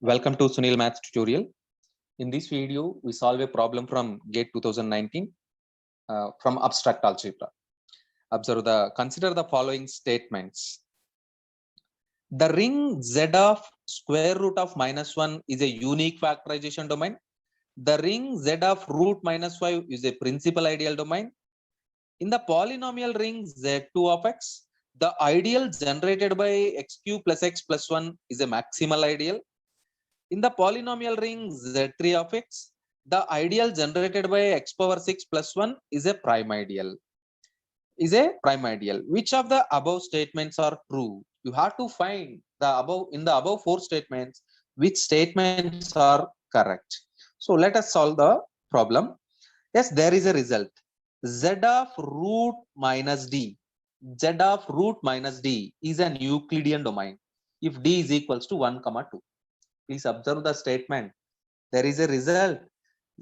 Welcome to Sunil Maths tutorial. In this video, we solve a problem from GATE 2019 from abstract algebra. Consider the following statements. The ring Z of square root of -1 is a unique factorization domain. The ring Z of root -5 is a principal ideal domain. In the polynomial ring Z2 of x, the ideal generated by x cube plus x plus 1 is a maximal ideal. In the polynomial ring Z3 of x, the ideal generated by x power 6 plus 1 is a prime ideal. Which of the above statements are true? You have to find in the above four statements which statements are correct. So let us solve the problem. Yes, there is a result. Z of root minus d. Z of root minus d is an Euclidean domain if d is equals to 1, 2. Please observe the statement. There is a result.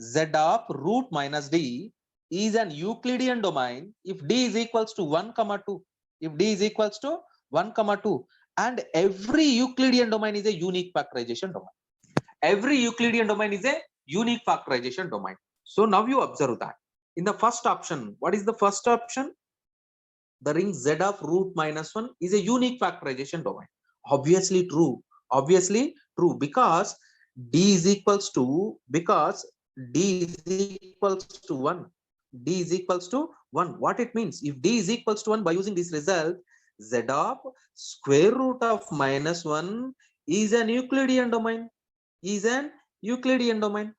Z of root minus d is an Euclidean domain if d is equals to 1, 2. If d is equals to 1, 2. And every Euclidean domain is a unique factorization domain. Every Euclidean domain is a unique factorization domain. So now you observe that. In the first option, what is the first option? The ring Z of root minus 1 is a unique factorization domain. Obviously true. Obviously true because d is equals to 1. D is equals to 1. What it means? If d is equals to 1, by using this result, Z of square root of -1 is an Euclidean domain.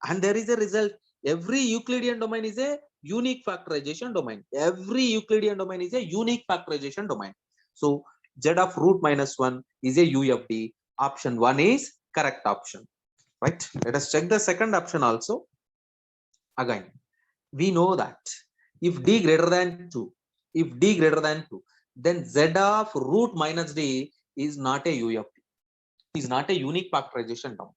And there is a result. Every Euclidean domain is a unique factorization domain. Every Euclidean domain is a unique factorization domain. So Z of root -1 is a UFD. Option 1 is correct option. Right? Let us check the second option also. Again, we know that if d greater than 2, then Z of root minus d is not a UFD. Is not a unique factorization domain.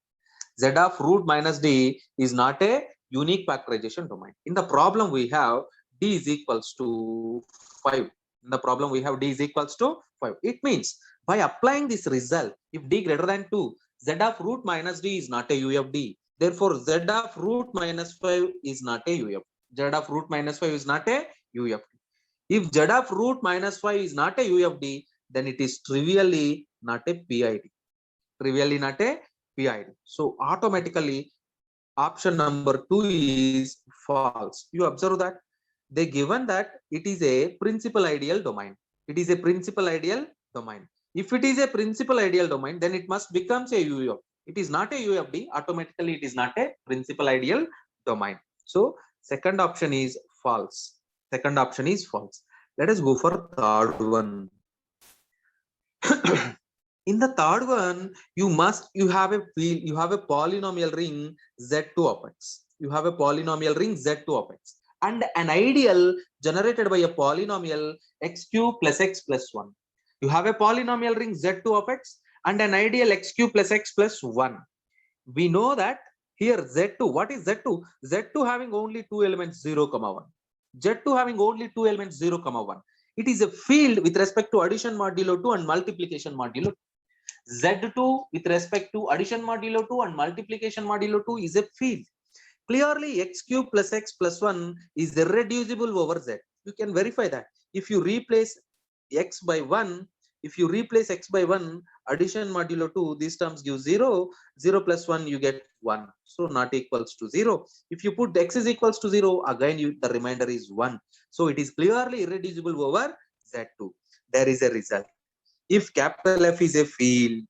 Z of root minus d is not a unique factorization domain. In the problem we have d is equals to 5. In the problem we have d is equals to 5. It means by applying this result, if d greater than 2, Z of root minus d is not a UFD. Therefore, Z of root minus 5 is not a UFD. Z of root minus 5 is not a UFD. If Z of root minus 5 is not a UFD, then it is trivially not a PID. Trivially not a PID. So automatically option number 2 is false. You observe that they given that it is a principal ideal domain. It is a principal ideal domain. If it is a principal ideal domain, then it must becomes a UFD. It is not a UFD. Automatically, it is not a principal ideal domain. So second option is false. Second option is false. Let us go for third one. In the third one, you have a polynomial ring Z2 of x. You have a polynomial ring Z2 of x and an ideal generated by a polynomial x cube plus x plus 1. You have a polynomial ring Z2 of x and an ideal x cube plus x plus 1. We know that here Z2, what is Z2? Z2 having only two elements 0, 1. Z2 having only two elements 0, 1. It is a field with respect to addition modulo 2 and multiplication modulo 2. Z2 with respect to addition modulo 2 and multiplication modulo 2 is a field. Clearly, x cube plus x plus 1 is irreducible over z. You can verify that. If you replace x by 1, addition modulo 2, these terms give 0, 0 plus 1, you get 1. So not equals to 0. If you put x is equals to 0, again the remainder is 1. So it is clearly irreducible over z2. There is a result. If capital F is a field,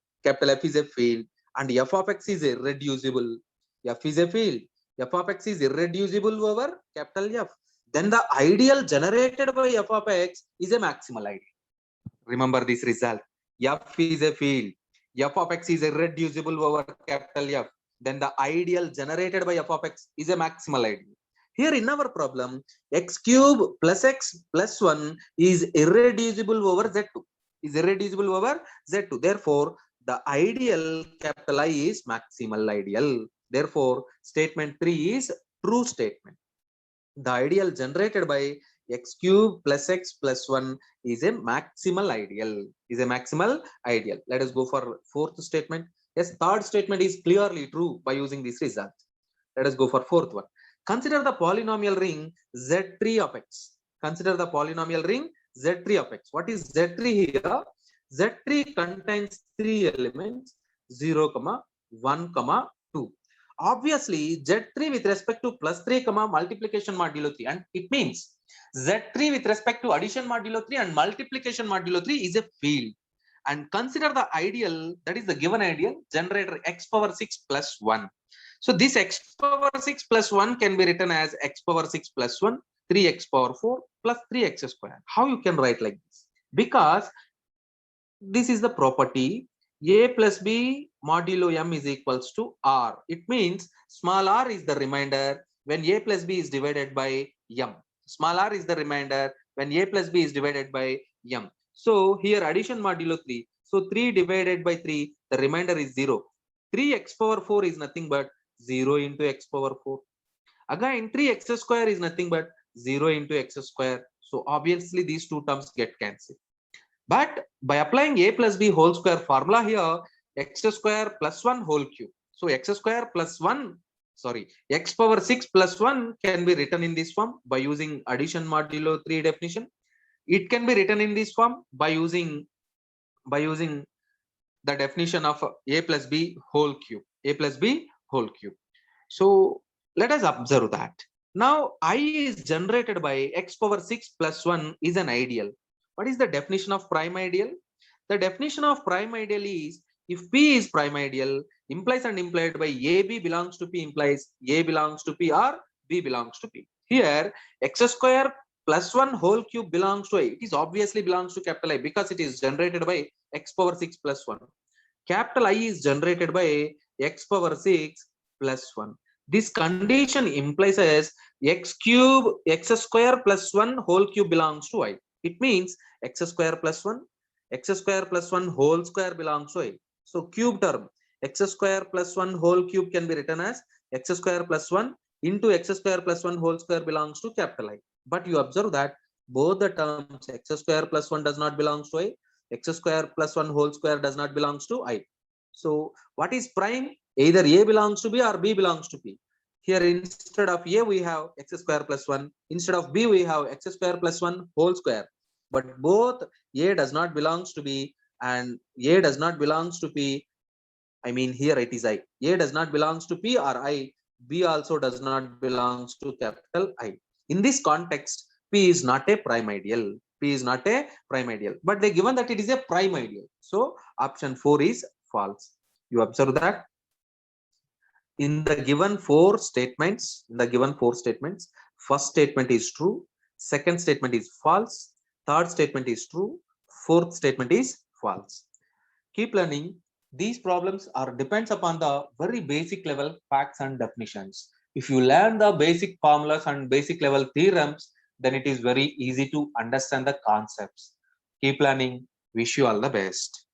and f of x is irreducible, f is a field, f of x is irreducible over capital F, then the ideal generated by f of x is a maximal ideal. Remember this result. F is a field, f of x is irreducible over capital F, then the ideal generated by f of x is a maximal ideal. Here in our problem, x cube plus x plus 1 is irreducible over z2. Therefore, the ideal capital I is maximal ideal. Therefore, statement 3 is true statement. The ideal generated by x cube plus x plus 1 is a maximal ideal. Let us go for fourth statement. Yes, third statement is clearly true by using this result. Let us go for fourth one. Consider the polynomial ring Z3 of x. Consider the polynomial ring Z3 of x. What is Z3 here? Z3 contains three elements 0, 1, 2. Obviously, Z3 with respect to plus 3, multiplication modulo 3. And it means Z3 with respect to addition modulo 3 and multiplication modulo 3 is a field. And consider the ideal, that is the given ideal, generator x power 6 plus 1. So this x power 6 plus 1 can be written as x power 6 plus 1, 3x power 4 plus 3x square. How you can write like this? Because this is the property a plus b modulo m is equals to r. It means small r is the remainder when a plus b is divided by m. Small r is the remainder when a plus b is divided by m. So here addition modulo 3. So 3 divided by 3, the remainder is 0. 3x power 4 is nothing but 0 into x power 4. Again, 3x square is nothing but 0 into x square. So obviously these two terms get cancelled. But by applying a plus b whole square formula here, x square plus 1 whole cube. So x square plus 1, x power 6 plus 1 can be written in this form by using addition modulo 3 definition. It can be written in this form by using the definition of a plus b whole cube. A plus b whole cube. So let us observe that. Now I is generated by x power 6 plus 1 is an ideal. What is the definition of prime ideal? The definition of prime ideal is if P is prime ideal, implies and implied by AB belongs to P implies A belongs to P or B belongs to P. Here x square plus 1 whole cube belongs to I. It is obviously belongs to capital I because it is generated by x power 6 plus 1. Capital I is generated by x power 6 plus 1. This condition implies as x square plus 1 whole cube belongs to I. It means x square plus 1 whole square belongs to I. So cube term x square plus 1 whole cube can be written as x square plus 1 into x square plus 1 whole square belongs to capital I. But you observe that both the terms x square plus 1 does not belong to I, x square plus 1 whole square does not belongs to I. So what is prime? Either A belongs to B or B belongs to P. Here instead of A we have x square plus 1. Instead of B we have x square plus 1 whole square. But both A does not belongs to B and A does not belongs to P. I mean here it is I. A does not belongs to P or I. B also does not belongs to capital I. In this context, P is not a prime ideal. P is not a prime ideal. But they given that it is a prime ideal. So option 4 is false. You observe that in the given four statements, first statement is true, second statement is false, third statement is true, fourth statement is false. Keep learning. These problems depends upon the very basic level facts and definitions. If you learn the basic formulas and basic level theorems, then it is very easy to understand the concepts. Keep learning. Wish you all the best.